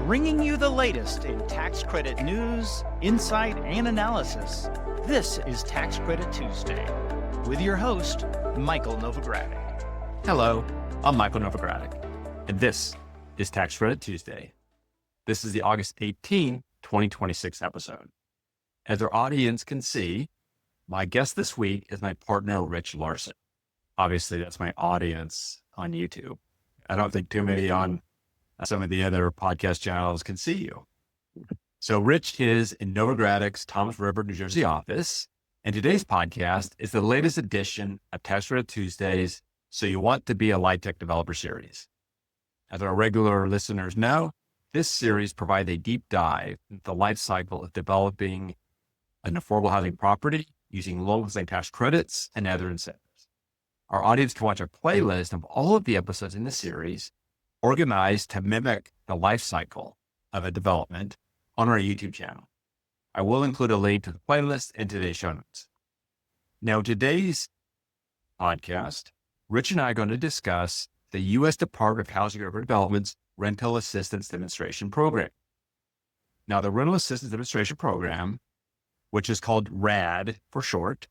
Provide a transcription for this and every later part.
bringing you the latest in tax credit news, insight, and analysis. This is Tax Credit Tuesday with your host, Michael Novogradac. Hello, I'm Michael Novogradac, and this is Tax Credit Tuesday. This is the August 18, 2026 episode. As our audience can see, my guest this week is my partner, Rich Larsen. Obviously, that's my audience on YouTube. I don't think too many on some of the other podcast channels can see you. So Rich is in Novogradac's Thomas River, New Jersey office, and today's podcast is the latest edition of Tax Credit Tuesdays, So You Want to Be a LIHTC Developer series. As our regular listeners know, this series provides a deep dive into the life cycle of developing an affordable housing property using low-income tax credits and other incentives. Our audience can watch a playlist of all of the episodes in the series organized to mimic the life cycle of a development on our YouTube channel. I will include a link to the playlist in today's show notes. Now, today's podcast, Rich and I are going to discuss the U.S. Department of Housing and Urban Development's Rental Assistance Demonstration Program. Now, the Rental Assistance Demonstration Program, which is called RAD for short,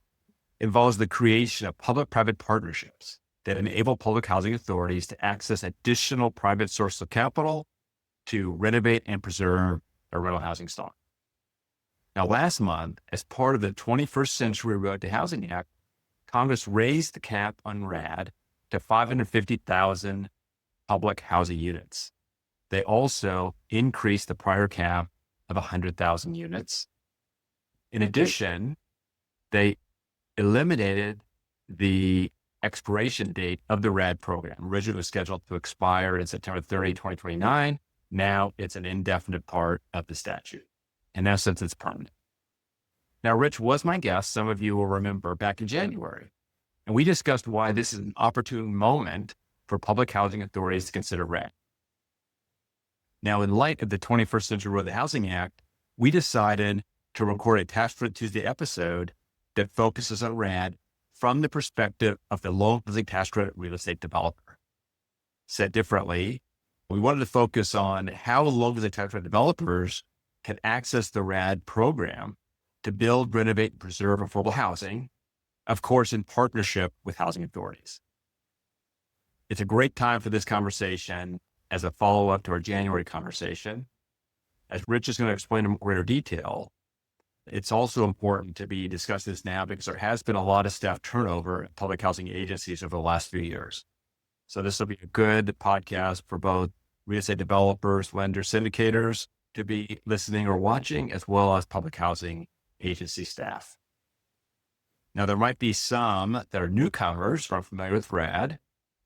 involves the creation of public-private partnerships that enable public housing authorities to access additional private sources of capital to renovate and preserve their rental housing stock. Now, last month, as part of the 21st Century ROAD to Housing Act, Congress raised the cap on RAD to 550,000 public housing units. They also increased the prior cap of 100,000 units. In addition, they eliminated the expiration date of the RAD program. Originally scheduled to expire in September 30, 2029. Now it's an indefinite part of the statute. In essence, it's permanent. Now, Rich was my guest, some of you will remember, back in January. And we discussed why this is an opportune moment for public housing authorities to consider RAD. Now, in light of the 21st Century ROAD to Housing Act, we decided to record a Tax Credit Tuesday episode that focuses on RAD from the perspective of the low-income tax credit real estate developer. Said differently, we wanted to focus on how low-income tax credit developers can access the RAD program to build, renovate, and preserve affordable housing, of course, in partnership with housing authorities. It's a great time for this conversation as a follow-up to our January conversation. As Rich is going to explain in greater detail, it's also important to be discussing this now because there has been a lot of staff turnover at public housing agencies over the last few years. So this will be a good podcast for both real estate developers, lenders, syndicators to be listening or watching, as well as public housing agency staff. Now, there might be some that are newcomers who are familiar with RAD,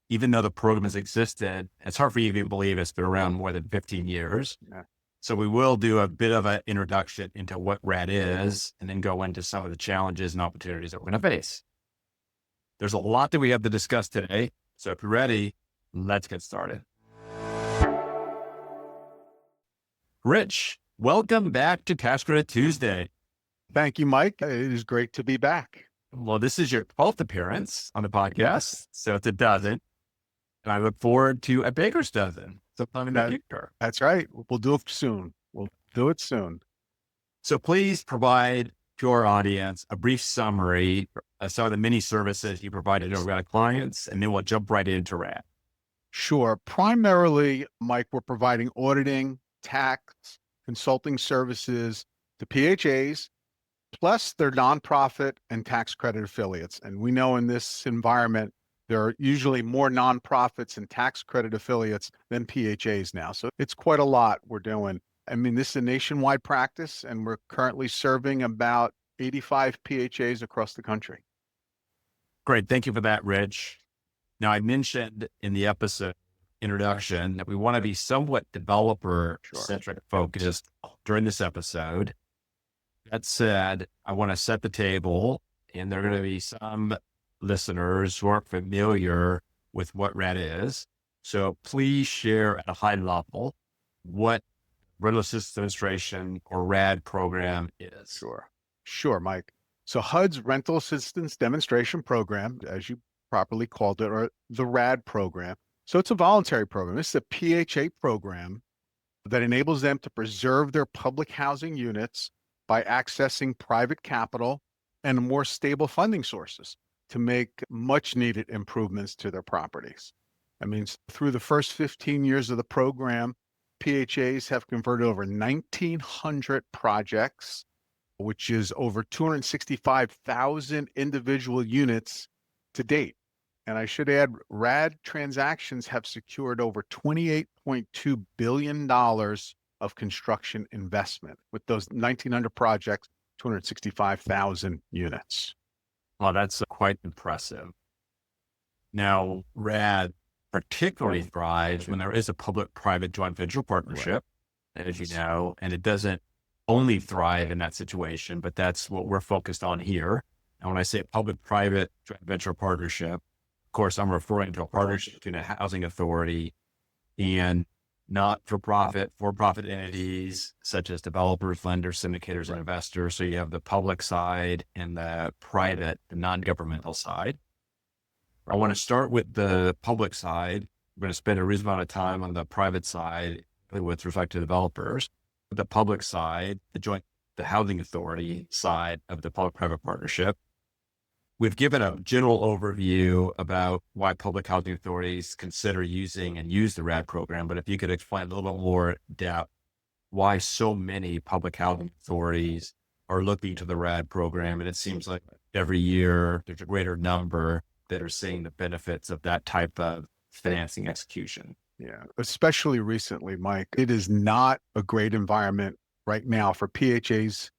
even though the program has existed. It's hard for you to even believe it's been around more than 15 years. Yeah. So we will do a bit of an introduction into what RAD is, and then go into some of the challenges and opportunities that we're going to face. There's a lot that we have to discuss today. So if you're ready, let's get started. Rich, welcome back to Tax Credit Tuesday. Thank you, Mike. It is great to be back. Well, this is your 12th appearance on the podcast, so it's a dozen. And I look forward to a baker's dozen sometime in the future. That's right. We'll do it soon. We'll do it soon. So please provide to our audience a brief summary of some of the many services you provide to Novogradac clients, and then we'll jump right into RAD. Sure. Primarily, Mike, we're providing auditing, tax, consulting services to PHAs, plus their nonprofit and tax credit affiliates. And we know in this environment, there are usually more nonprofits and tax credit affiliates than PHAs now. So it's quite a lot we're doing. I mean, this is a nationwide practice, and we're currently serving about 85 PHAs across the country. Great. Thank you for that, Rich. Now, I mentioned in the episode introduction that we want to be somewhat developer-centric focused during this episode. That said, I want to set the table, and there are going to be some listeners who aren't familiar with what RAD is. So please share at a high level what Rental Assistance Demonstration or RAD program is. Sure, Mike. So HUD's Rental Assistance Demonstration Program, as you properly called it, or the RAD program. So it's a voluntary program. It's a PHA program that enables them to preserve their public housing units by accessing private capital and more stable funding sources to make much needed improvements to their properties. I mean, through the first 15 years of the program, PHAs have converted over 1,900 projects, which is over 265,000 individual units to date. And I should add, RAD transactions have secured over $28.2 billion of construction investment with those 1,900 projects, 265,000 units. Well, that's quite impressive. Now, RAD particularly thrives when there is a public-private joint venture partnership, as you know, and it doesn't only thrive in that situation, but that's what we're focused on here. And when I say public-private joint venture partnership, of course, I'm referring to a partnership between a housing authority and not-for-profit, for-profit entities such as developers, lenders, syndicators, and investors. So you have the public side and the private, the non-governmental side. I want to start with the public side. We're going to spend a reasonable amount of time on the private side with respect to developers. The public side, the housing authority side of the public-private partnership. We've given a general overview about why public housing authorities consider using and use the RAD program, but if you could explain a little bit more depth why so many public housing authorities are looking to the RAD program. And it seems like every year there's a greater number that are seeing the benefits of that type of financing execution. Yeah, especially recently, Mike. It is not a great environment right now for PHAs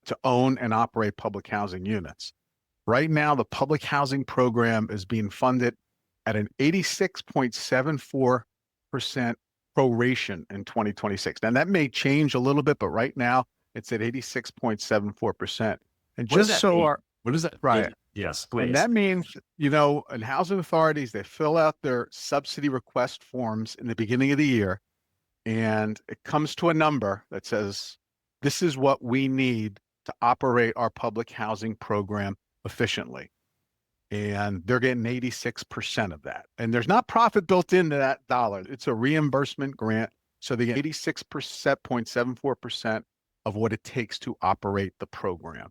to own and operate public housing units. Right now, the public housing program is being funded at an 86.74% proration in 2026. Now, that may change a little bit, but right now it's at 86.74%. And just so our, what does that right? mean? Yes, please. And that means, in housing authorities, they fill out their subsidy request forms in the beginning of the year, and it comes to a number that says, this is what we need to operate our public housing program efficiently. And they're getting 86% of that. And there's not profit built into that dollar. It's a reimbursement grant. So they get 86.74% of what it takes to operate the program.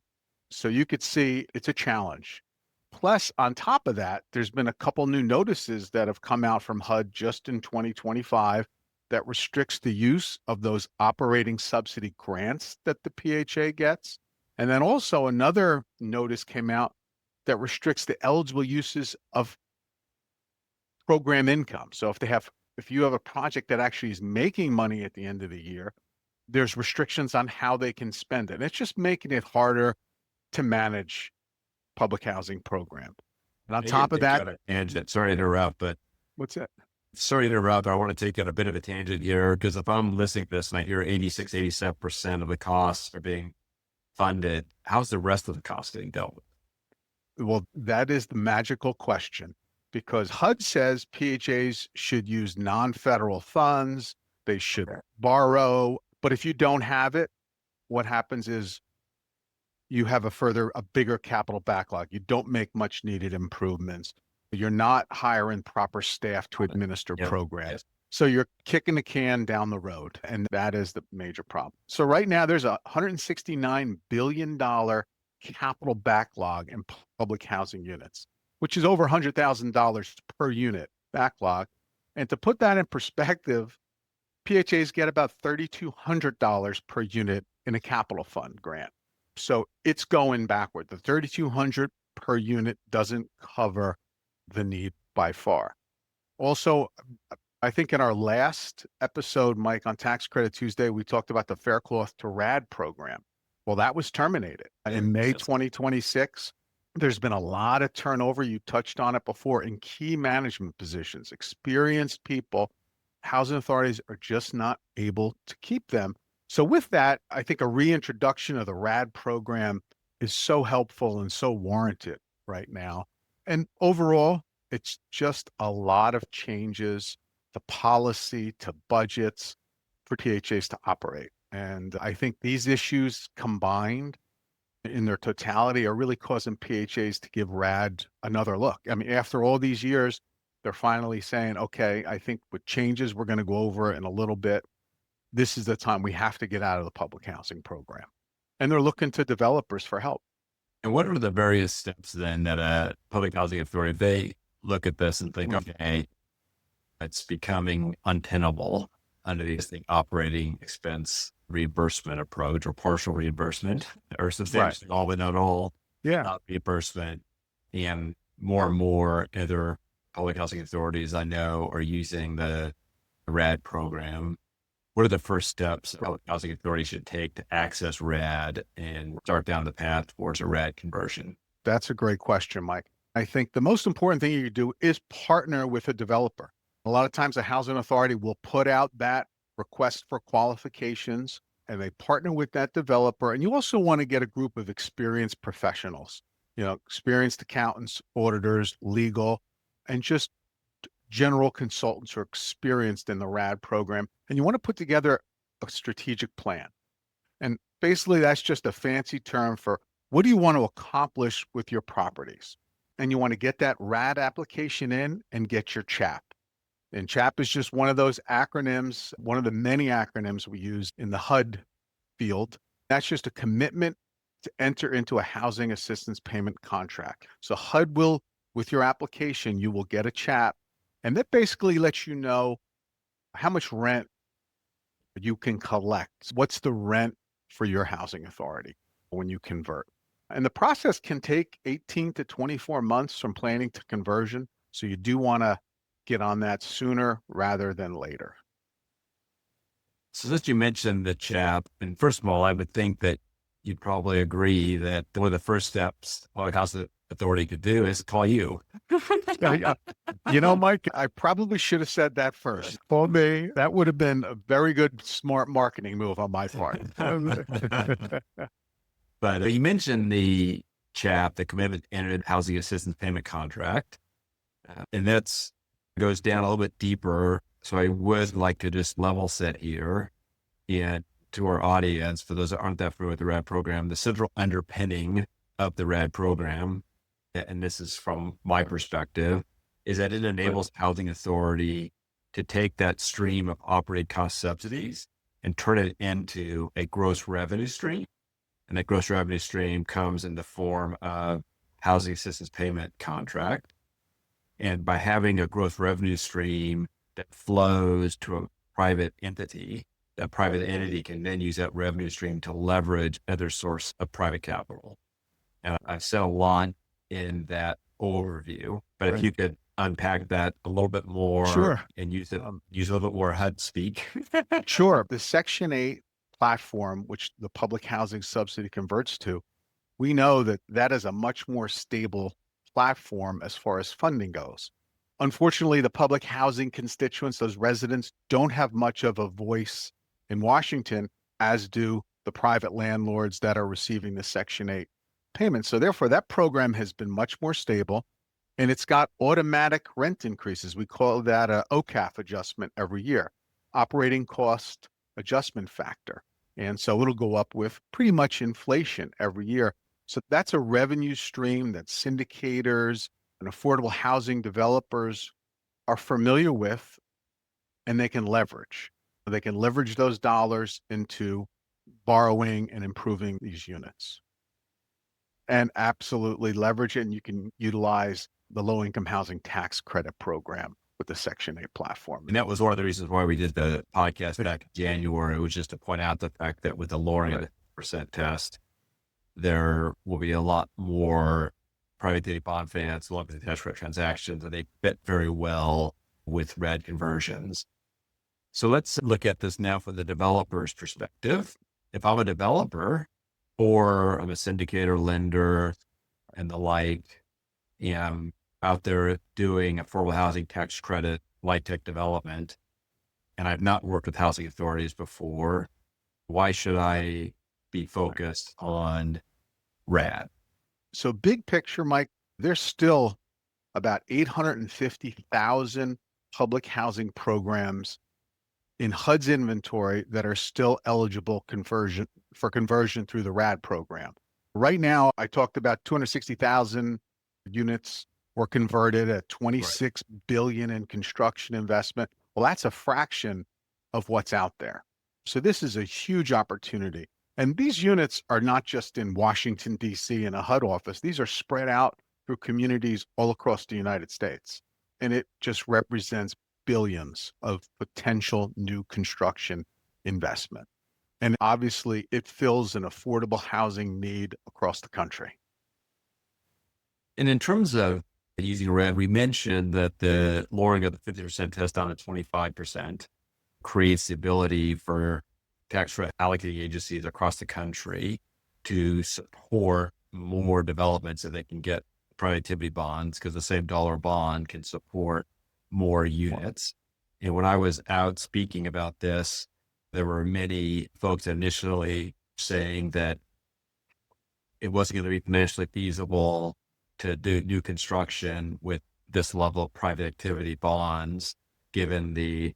So you could see it's a challenge. Plus, on top of that, there's been a couple new notices that have come out from HUD just in 2025 that restricts the use of those operating subsidy grants that the PHA gets. And then also another notice came out that restricts the eligible uses of program income. So if you have a project that actually is making money at the end of the year, there's restrictions on how they can spend it. And it's just making it harder to manage public housing program. And on top of that, tangent. Sorry to interrupt, but what's that? Sorry to interrupt. I want to take a bit of a tangent here, because if I'm listening to this and I hear 86, 87% of the costs are being funded, how's the rest of the cost getting dealt with? Well, that is the magical question, because HUD says PHAs should use non-federal funds. They should borrow. But if you don't have it, what happens is you have a bigger capital backlog. You don't make much needed improvements. You're not hiring proper staff to administer programs. Yes. So you're kicking the can down the road. And that is the major problem. So right now there's a $169 billion capital backlog in public housing units, which is over $100,000 per unit backlog. And to put that in perspective, PHAs get about $3,200 per unit in a capital fund grant. So it's going backward. The $3,200 per unit doesn't cover the need by far. Also, I think in our last episode, Mike, on Tax Credit Tuesday, we talked about the Fair Cloth to RAD program. Well, that was terminated in May 2026. There's been a lot of turnover. You touched on it before in key management positions, experienced people. Housing authorities are just not able to keep them. So with that, I think a reintroduction of the RAD program is so helpful and so warranted right now. And overall, it's just a lot of changes to policy, to budgets for PHAs to operate. And I think these issues combined in their totality are really causing PHAs to give RAD another look. I mean, after all these years, they're finally saying, okay, I think with changes we're going to go over in a little bit, this is the time we have to get out of the public housing program. And they're looking to developers for help. And what are the various steps then that a public housing authority, they look at this and think, okay, it's becoming untenable under the existing operating expense reimbursement approach or partial reimbursement or substantially all but not all reimbursement. And more other public housing authorities I know are using the RAD program. What are the first steps a public housing authority should take to access RAD and start down the path towards a RAD conversion? That's a great question, Mike. I think the most important thing you can do is partner with a developer. A lot of times a housing authority will put out that request for qualifications and they partner with that developer. And you also want to get a group of experienced professionals, experienced accountants, auditors, legal, and just general consultants who are experienced in the RAD program. And you want to put together a strategic plan. And basically that's just a fancy term for what do you want to accomplish with your properties? And you want to get that RAD application in and get your CHAP. And CHAP is just one of those acronyms, one of the many acronyms we use in the HUD field. That's just a commitment to enter into a housing assistance payment contract. So HUD will, with your application, you will get a CHAP, and that basically lets you know how much rent you can collect. What's the rent for your housing authority when you convert? And the process can take 18 to 24 months from planning to conversion. So you do want to get on that sooner rather than later. So since you mentioned the CHAP, and first of all, I would think that you'd probably agree that one of the first steps a public housing authority could do is call you. Mike, I probably should have said that first. Call me. That would have been a very good, smart marketing move on my part. But you mentioned the CHAP, the Commitment to Enter Housing Assistance Payment Contract, and that's goes down a little bit deeper. So I would like to just level set here and to our audience, for those that aren't that familiar with the RAD program, the central underpinning of the RAD program, and this is from my perspective, is that it enables housing authority to take that stream of operating cost subsidies and turn it into a gross revenue stream. And that gross revenue stream comes in the form of housing assistance payment contract. And by having a gross revenue stream that flows to a private entity, that private entity can then use that revenue stream to leverage other source of private capital. And I've said a lot in that overview, but if you could unpack that a little bit more and use a little bit more HUD speak. Sure. The Section 8 platform, which the public housing subsidy converts to, we know that that is a much more stable platform as far as funding goes. Unfortunately, the public housing constituents, those residents, don't have much of a voice in Washington, as do the private landlords that are receiving the Section 8 payments. So therefore, that program has been much more stable, and it's got automatic rent increases. We call that a OCAF adjustment every year, operating cost adjustment factor. And so it'll go up with pretty much inflation every year. So that's a revenue stream that syndicators and affordable housing developers are familiar with, and they can leverage. They can leverage those dollars into borrowing and improving these units. And absolutely leverage it, and you can utilize the low-income housing tax credit program with the Section 8 platform. And that was one of the reasons why we did the podcast back in January. It was just to point out the fact that with the lowering of the percent test, there will be a lot more private entity bond finance, long-term tax credit transactions, and they fit very well with RAD conversions. So let's look at this now from the developer's perspective. If I'm a developer or I'm a syndicator, lender, and the like, and I'm out there doing affordable housing tax credit, LIHTC development, and I've not worked with housing authorities before, why should I be focused on RAD? So big picture, Mike, there's still about 850,000 public housing programs in HUD's inventory that are still eligible for conversion through the RAD program. Right now, I talked about 260,000 units were converted at 26 billion in construction investment. Well, that's a fraction of what's out there. So this is a huge opportunity. And these units are not just in Washington, D.C. in a HUD office. These are spread out through communities all across the United States. And it just represents billions of potential new construction investment. And obviously, it fills an affordable housing need across the country. And in terms of using RAD, we mentioned that the lowering of the 50% test down to 25% creates the ability for tax credit allocating agencies across the country to support more developments so they can get productivity bonds, because the same dollar bond can support more units. And when I was out speaking about this, there were many folks initially saying that it wasn't going to be financially feasible to do new construction with this level of private activity bonds, given the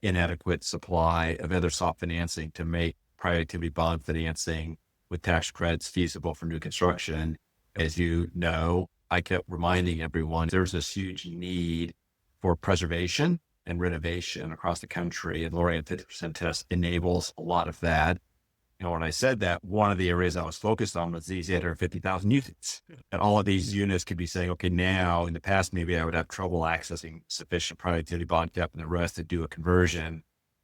inadequate supply of other soft financing to make private activity bond financing with tax credits feasible for new construction. As you know, I kept reminding everyone there's this huge need for preservation and renovation across the country, and lowering the 50% test enables a lot of that. And when I said that, one of the areas I was focused on was these 850,000 units. And all of these units could be saying, okay, now in the past, maybe I would have trouble accessing sufficient productivity bond cap and the rest to do a conversion.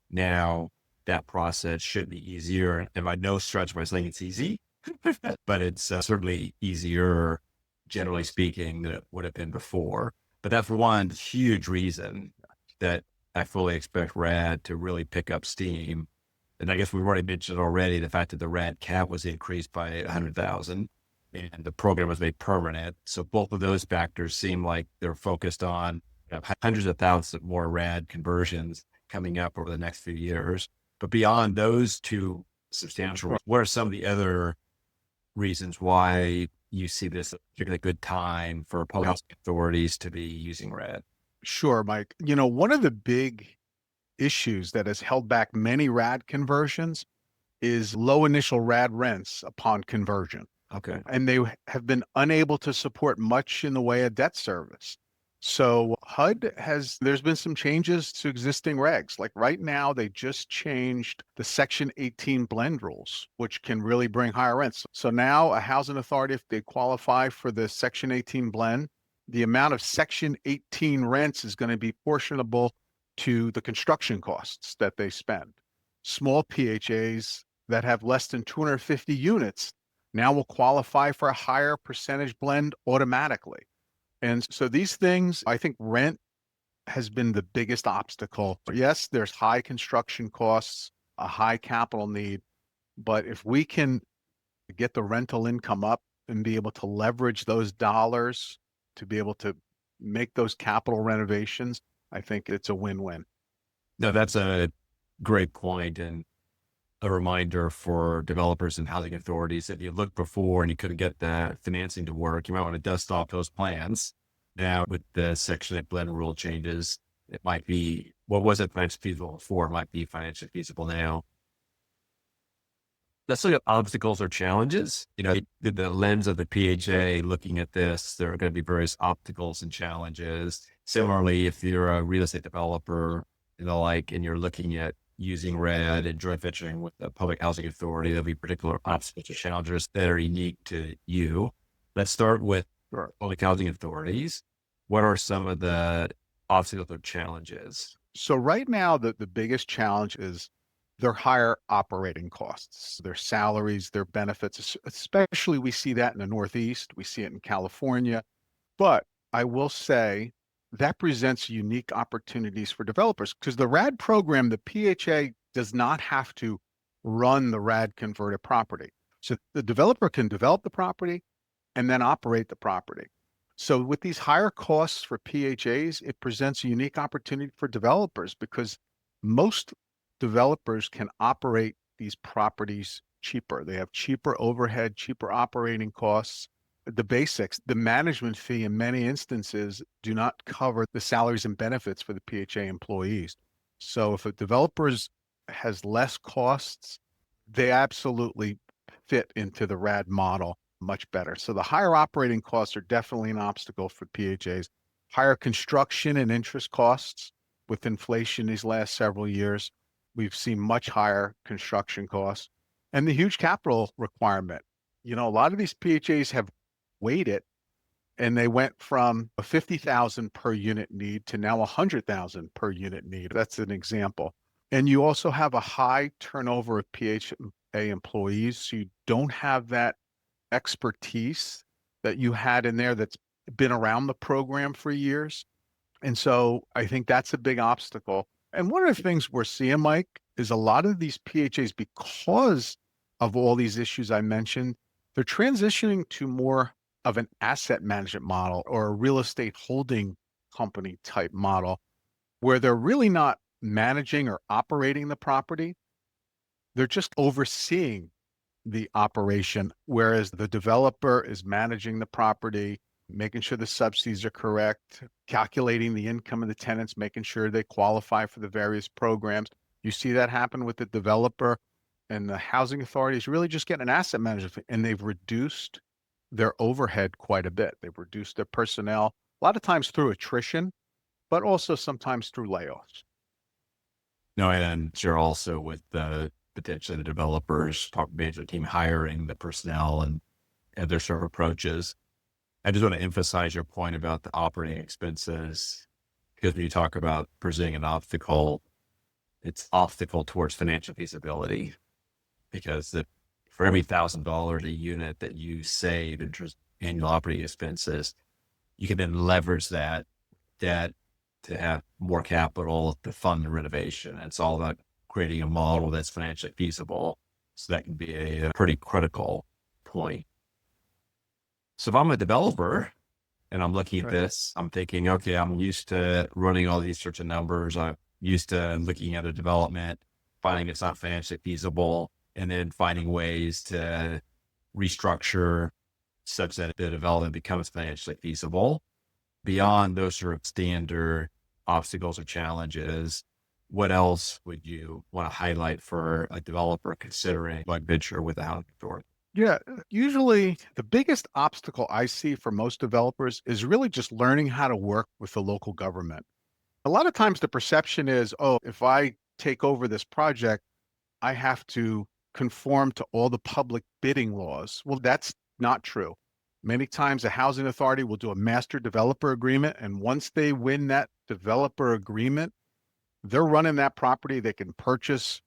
Now that process should be easier. And by no stretch by saying it's easy, but it's certainly easier, generally speaking, than it would have been before. But that's one huge reason that I fully expect RAD to really pick up steam. And I guess we've already mentioned already the fact that the RAD cap was increased by 100,000 and the program was made permanent. So both of those factors seem like they're focused on hundreds of thousands of more RAD conversions coming up over the next few years. But beyond those two substantial, what are some of the other reasons why you see this a particularly good time for public housing authorities to be using RAD? Sure, Mike. One of the big issues that has held back many RAD conversions is low initial RAD rents upon conversion. Okay. And they have been unable to support much in the way of debt service. So there's been some changes to existing regs. Like right now, they just changed the Section 18 blend rules, which can really bring higher rents. So now a housing authority, if they qualify for the Section 18 blend, the amount of Section 18 rents is going to be proportionable to the construction costs that they spend. Small PHAs that have less than 250 units now will qualify for a higher percentage blend automatically. And so these things, I think rent has been the biggest obstacle. Yes, there's high construction costs, a high capital need, but if we can get the rental income up and be able to leverage those dollars to be able to make those capital renovations, I think it's a win-win. No, that's a great point, and a reminder for developers and housing authorities that you looked before and you couldn't get the financing to work. You might want to dust off those plans. Now with the Section 8 blend rule changes, it might be, what wasn't financially feasible before might be financially feasible now. Let's look at obstacles or challenges. The lens of the PHA looking at this, there are going to be various obstacles and challenges. Similarly, if you're a real estate developer and you're looking at using RAD and joint venturing with the public housing authority, there'll be particular obstacles or challenges that are unique to you. Let's start with public housing authorities. What are some of the obstacles or challenges? So right now, the biggest challenge is their higher operating costs, their salaries, their benefits. Especially we see that in the Northeast. We see it in California. But I will say that presents unique opportunities for developers because the RAD program, the PHA does not have to run the RAD converted property. So the developer can develop the property and then operate the property. So with these higher costs for PHAs, it presents a unique opportunity for developers because most developers can operate these properties cheaper. They have cheaper overhead, cheaper operating costs. The basics, the management fee in many instances do not cover the salaries and benefits for the PHA employees. So if a developer has less costs, they absolutely fit into the RAD model much better. So the higher operating costs are definitely an obstacle for PHAs. Higher construction and interest costs with inflation these last several years. We've seen much higher construction costs and the huge capital requirement. A lot of these PHAs have waited and they went from a 50,000 per unit need to now 100,000 per unit need. That's an example. And you also have a high turnover of PHA employees. So you don't have that expertise that you had in there that's been around the program for years. And so I think that's a big obstacle. And one of the things we're seeing, Mike, is a lot of these PHAs, because of all these issues I mentioned, they're transitioning to more of an asset management model or a real estate holding company type model where they're really not managing or operating the property. They're just overseeing the operation, whereas the developer is managing the property, making sure the subsidies are correct, calculating the income of the tenants, making sure they qualify for the various programs. You see that happen with the developer, and the housing authority is really just getting an asset manager, and they've reduced their overhead quite a bit. They've reduced their personnel, a lot of times through attrition, but also sometimes through layoffs. No, and sure, also with the potentially the developers, property management team hiring the personnel and their sort of approaches. I just want to emphasize your point about the operating expenses, because when you talk about presenting an obstacle, it's obstacle towards financial feasibility, because for every $1,000 a unit that you save in annual operating expenses, you can then leverage that debt to have more capital to fund the renovation. It's all about creating a model that's financially feasible. So that can be a pretty critical point. So if I'm a developer and I'm looking at this, I'm thinking, okay, I'm used to running all these sorts of numbers. I'm used to looking at a development, finding it's not financially feasible, and then finding ways to restructure such that the development becomes financially feasible. Beyond those sort of standard obstacles or challenges, what else would you want to highlight for a developer considering like venture with a housing authority? Yeah, usually the biggest obstacle I see for most developers is really just learning how to work with the local government. A lot of times the perception is, oh, if I take over this project, I have to conform to all the public bidding laws. Well, that's not true. Many times a housing authority will do a master developer agreement, and once they win that developer agreement, they're running that property. They can purchase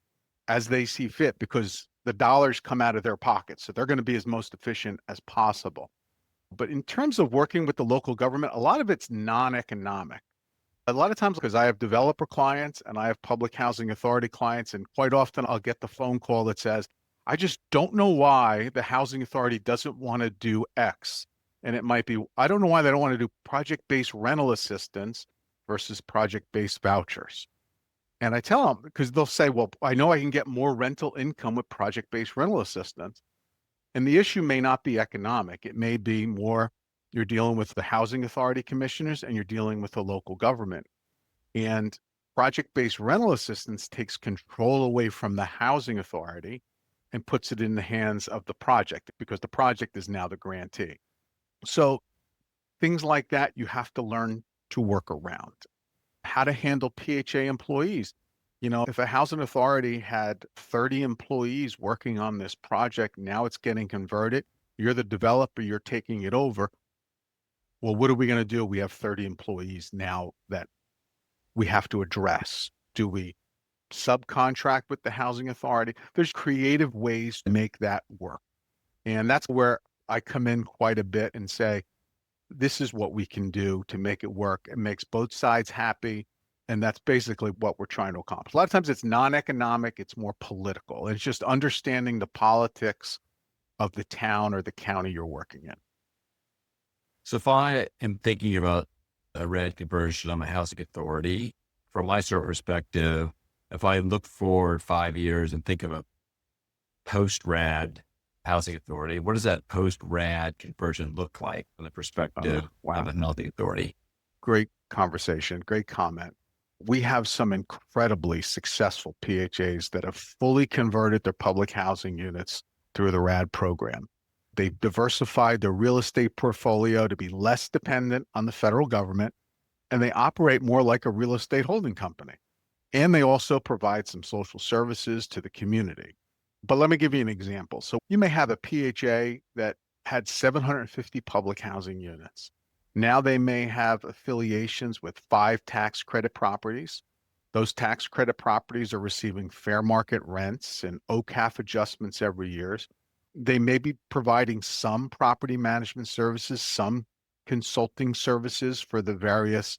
as they see fit because the dollars come out of their pockets. So they're going to be as most efficient as possible. But in terms of working with the local government, a lot of it's non-economic. A lot of times, because I have developer clients and I have public housing authority clients, and quite often I'll get the phone call that says, I just don't know why the housing authority doesn't want to do X. And it might be, I don't know why they don't want to do project-based rental assistance versus project-based vouchers. And I tell them, because they'll say, well, I know I can get more rental income with project-based rental assistance. And the issue may not be economic. It may be more, you're dealing with the housing authority commissioners and you're dealing with the local government. And project-based rental assistance takes control away from the housing authority and puts it in the hands of the project, because the project is now the grantee. So things like that, you have to learn to work around. How to handle PHA employees. If a housing authority had 30 employees working on this project, now it's getting converted. You're the developer, you're taking it over. Well, what are we going to do? We have 30 employees now that we have to address. Do we subcontract with the housing authority? There's creative ways to make that work. And that's where I come in quite a bit and say, this is what we can do to make it work. It makes both sides happy. And that's basically what we're trying to accomplish. A lot of times it's non-economic, it's more political. It's just understanding the politics of the town or the county you're working in. So if I am thinking about a RAD conversion on my housing authority, from my sort of perspective, if I look forward 5 years and think of a post-RAD housing authority, what does that post-RAD conversion look like from the perspective of a housing authority? Great conversation, great comment. We have some incredibly successful PHAs that have fully converted their public housing units through the RAD program. They've diversified their real estate portfolio to be less dependent on the federal government, and they operate more like a real estate holding company. And they also provide some social services to the community. But let me give you an example. So you may have a PHA that had 750 public housing units. Now they may have affiliations with 5 tax credit properties. Those tax credit properties are receiving fair market rents and OCAF adjustments every year. They may be providing some property management services, some consulting services for the various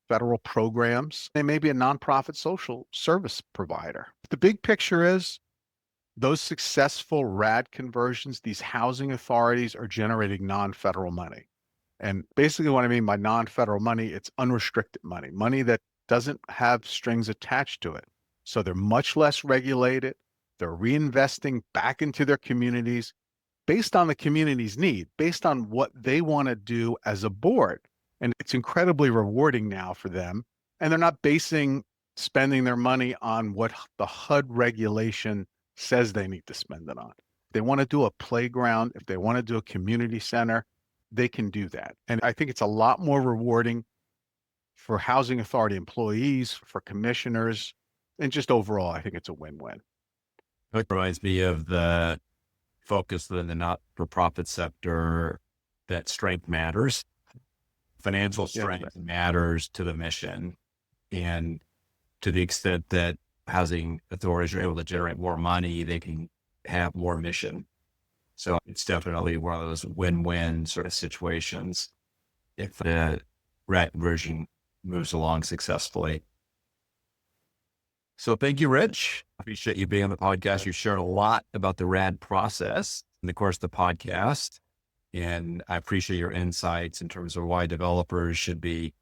federal programs. They may be a nonprofit social service provider. The big picture is those successful RAD conversions, these housing authorities are generating non-federal money. And basically what I mean by non-federal money, it's unrestricted money, money that doesn't have strings attached to it. So they're much less regulated. They're reinvesting back into their communities based on the community's need, based on what they want to do as a board. And it's incredibly rewarding now for them. And they're not basing spending their money on what the HUD regulation says they need to spend it on. If they want to do a playground, if they want to do a community center, they can do that. And I think it's a lot more rewarding for housing authority employees, for commissioners, and just overall, I think it's a win-win. It reminds me of the focus within the not-for-profit sector that strength matters. Financial strength matters to the mission. And to the extent that housing authorities are able to generate more money, they can have more mission. So it's definitely one of those win-win sort of situations if the RAD conversion moves along successfully. So thank you, Rich. I appreciate you being on the podcast. You shared a lot about the RAD process in the course of the podcast. And I appreciate your insights in terms of why developers should be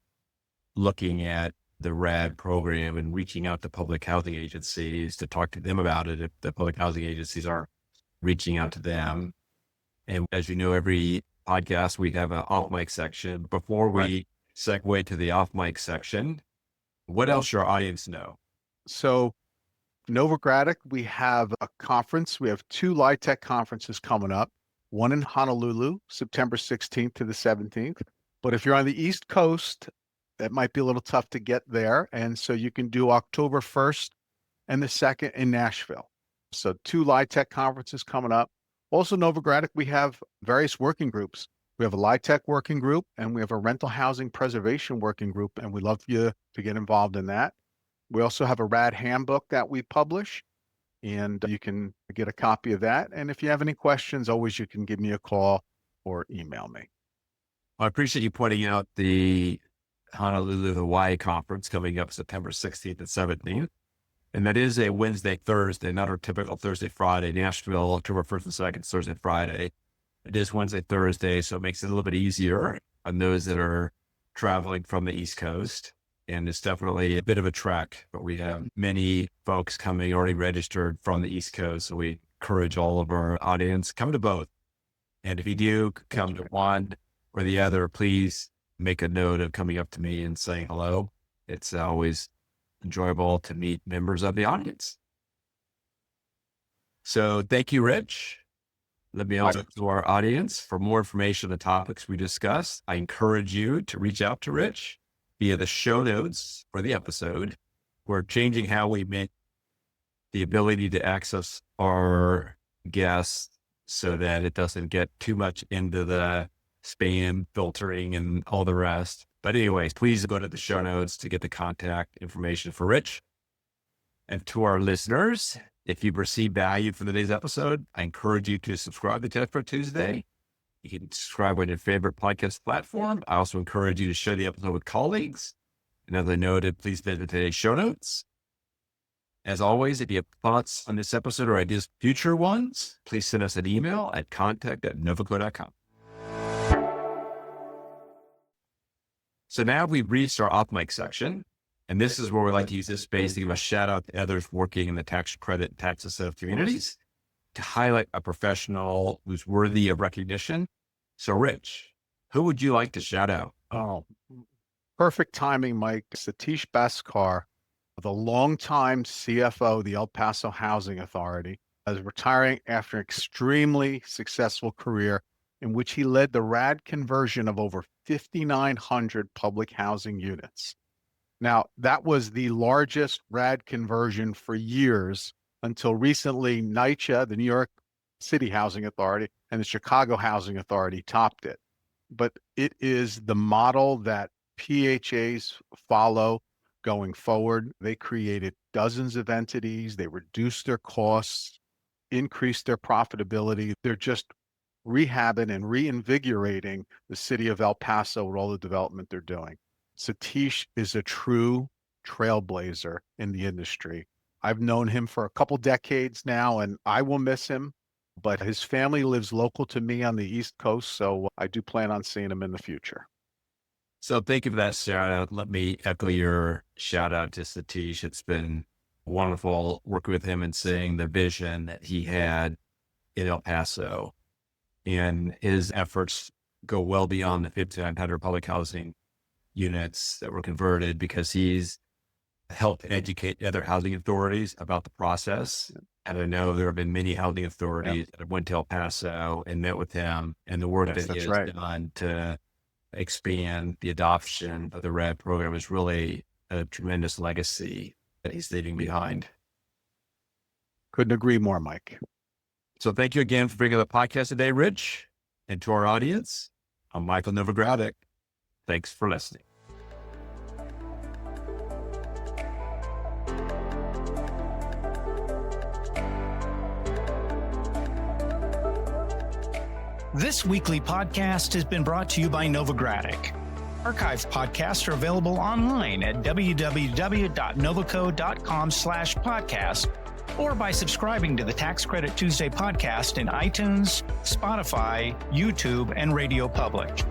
looking at the RAD program and reaching out to public housing agencies to talk to them about it if the public housing agencies are reaching out to them. And as you know, every podcast, we have an off mic section. Before we segue to the off mic section, what else should our audience know? So Novogradac, we have a conference. We have 2 LIHTC conferences coming up, one in Honolulu, September 16th to the 17th. But if you're on the East Coast, that might be a little tough to get there. And so you can do October 1st and the 2nd in Nashville. So 2 LIHTC conferences coming up. Also, Novogradac, we have various working groups. We have a LIHTC working group and we have a rental housing preservation working group, and we'd love you to get involved in that. We also have a RAD handbook that we publish, and you can get a copy of that. And if you have any questions, always you can give me a call or email me. I appreciate you pointing out the Honolulu, Hawaii conference coming up September 16th and 17th. And that is a Wednesday, Thursday, not our typical Thursday, Friday. Nashville, October 1st and 2nd, Thursday, Friday. It is Wednesday, Thursday, so it makes it a little bit easier on those that are traveling from the East Coast. And it's definitely a bit of a trek, but we have many folks coming already registered from the East Coast. So we encourage all of our audience, come to both. And if you do come to one or the other, please make a note of coming up to me and saying hello. It's always enjoyable to meet members of the audience. So thank you, Rich. Let me also to our audience for more information on the topics we discussed. I encourage you to reach out to Rich via the show notes for the episode. We're changing how we make the ability to access our guests so that it doesn't get too much into the spam filtering and all the rest. But anyways, please go to the show notes to get the contact information for Rich. And to our listeners, if you've received value from today's episode, I encourage you to subscribe to Tax Credit Tuesday. You can subscribe on your favorite podcast platform. I also encourage you to share the episode with colleagues. And as I noted, please visit today's show notes. As always, if you have thoughts on this episode or ideas for future ones, please send us an email at contact@novogradac.com. So now we've reached our off mic section, and this is where we like to use this space to give a shout out to others working in the tax credit and tax incentive communities to highlight a professional who's worthy of recognition. So Rich, who would you like to shout out? Oh, perfect timing, Mike. Satish Bhaskar, the longtime CFO of the El Paso Housing Authority, is retiring after an extremely successful career in which he led the RAD conversion of over 5,900 public housing units. Now, that was the largest RAD conversion for years until recently. NYCHA, the New York City Housing Authority, and the Chicago Housing Authority topped it. But it is the model that PHAs follow going forward. They created dozens of entities. They reduced their costs, increased their profitability. They're just rehabbing and reinvigorating the city of El Paso with all the development they're doing. Satish is a true trailblazer in the industry. I've known him for a couple decades now, and I will miss him, but his family lives local to me on the East Coast, so I do plan on seeing him in the future. So thank you for that shout out. Let me echo your shout out to Satish. It's been wonderful working with him and seeing the vision that he had in El Paso, and his efforts go well beyond the 1,500 public housing units that were converted, because he's helped educate other housing authorities about the process. And I know there have been many housing authorities that have went to El Paso and met with him, and the work that he has done to expand the adoption of the RAD program is really a tremendous legacy that he's leaving behind. Couldn't agree more, Mike. So thank you again for bringing the podcast today, Rich. And to our audience, I'm Michael Novogradac. Thanks for listening. This weekly podcast has been brought to you by Novogradac. Archived podcasts are available online at www.novoco.com/podcast, or by subscribing to the Tax Credit Tuesday podcast in iTunes, Spotify, YouTube, and Radio Public.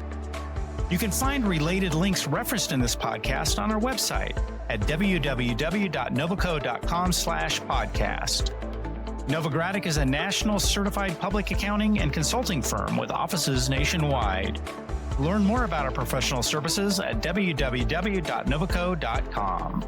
You can find related links referenced in this podcast on our website at www.novoco.com/podcast. Novogradac is a national certified public accounting and consulting firm with offices nationwide. Learn more about our professional services at www.novoco.com.